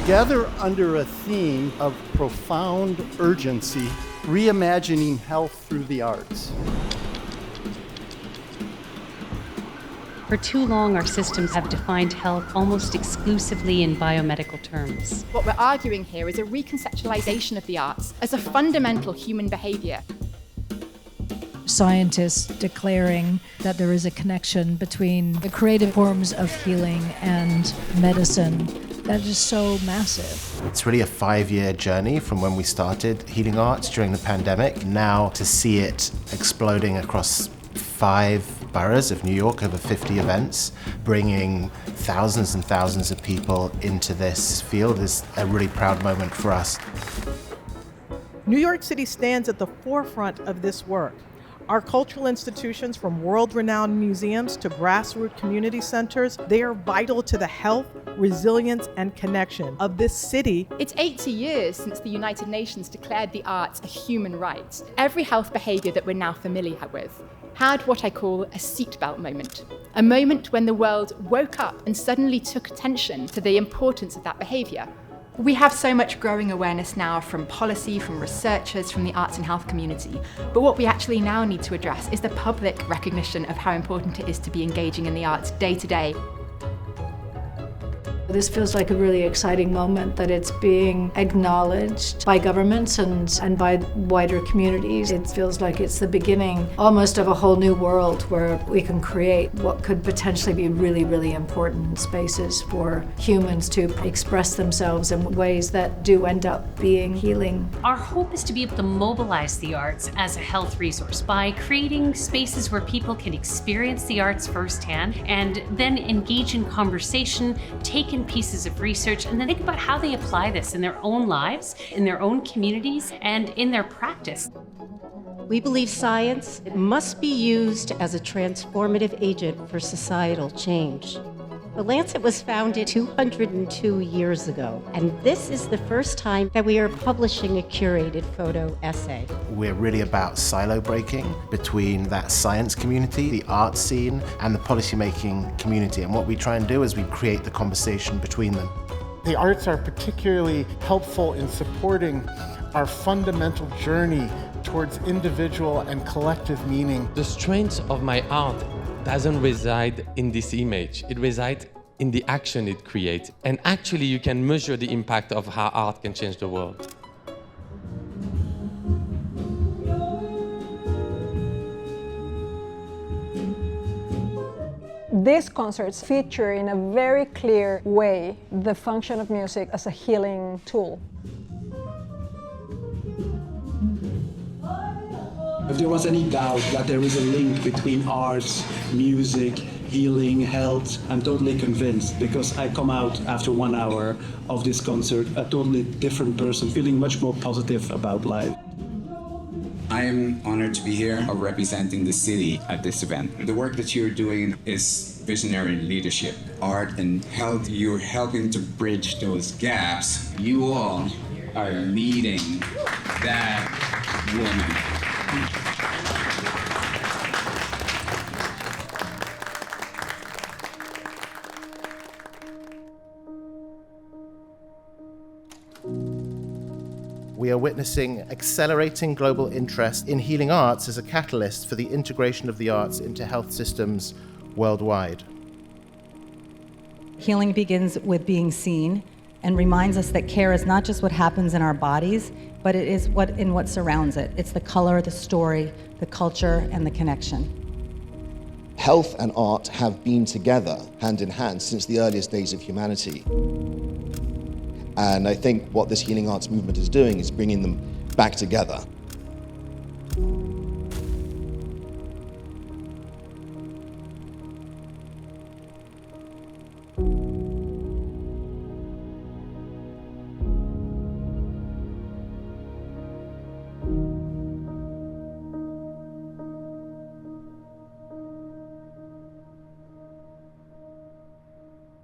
Together under a theme of profound urgency, reimagining health through the arts. For too long, our systems have defined health almost exclusively in biomedical terms. What we're arguing here is a reconceptualization of the arts as a fundamental human behavior. Scientists declaring that there is a connection between the creative forms of healing and medicine that is so massive. It's really a 5-year journey from when we started Healing Arts during the pandemic, now to see it exploding across 5 boroughs of New York, over 50 events, bringing thousands and thousands of people into this field is a really proud moment for us. New York City stands at the forefront of this work. Our cultural institutions, from world-renowned museums to grassroots community centers, they are vital to the health, resilience, and connection of this city. It's 80 years since the United Nations declared the arts a human right. Every health behavior that we're now familiar with had what I call a seatbelt moment. A moment when the world woke up and suddenly took attention to the importance of that behavior. We have so much growing awareness now from policy, from researchers, from the arts and health community. But what we actually now need to address is the public recognition of how important it is to be engaging in the arts day to day. This feels like a really exciting moment that it's being acknowledged by governments and by wider communities. It feels like it's the beginning almost of a whole new world where we can create what could potentially be really, really important spaces for humans to express themselves in ways that do end up being healing. Our hope is to be able to mobilize the arts as a health resource by creating spaces where people can experience the arts firsthand and then engage in conversation, take in pieces of research, and then think about how they apply this in their own lives, in their own communities, and in their practice. We believe science must be used as a transformative agent for societal change. The Lancet was founded 202 years ago, and this is the first time that we are publishing a curated photo essay. We're really about silo breaking between that science community, the art scene, and the policymaking community. And what we try and do is we create the conversation between them. The arts are particularly helpful in supporting our fundamental journey towards individual and collective meaning. The strength of my art doesn't reside in this image. It resides in the action it creates. And actually, you can measure the impact of how art can change the world. These concerts feature in a very clear way the function of music as a healing tool. If there was any doubt that there is a link between arts, music, healing, health, I'm totally convinced, because I come out after 1 hour of this concert a totally different person, feeling much more positive about life. I am honored to be here representing the city at this event. The work that you're doing is visionary leadership. Art and health, you're helping to bridge those gaps. You all are leading that woman. We are witnessing accelerating global interest in healing arts as a catalyst for the integration of the arts into health systems worldwide. Healing begins with being seen and reminds us that care is not just what happens in our bodies, but it is what surrounds it. It's the color, the story, the culture, and the connection. Health and art have been together, hand in hand, since the earliest days of humanity. And I think what this healing arts movement is doing is bringing them back together.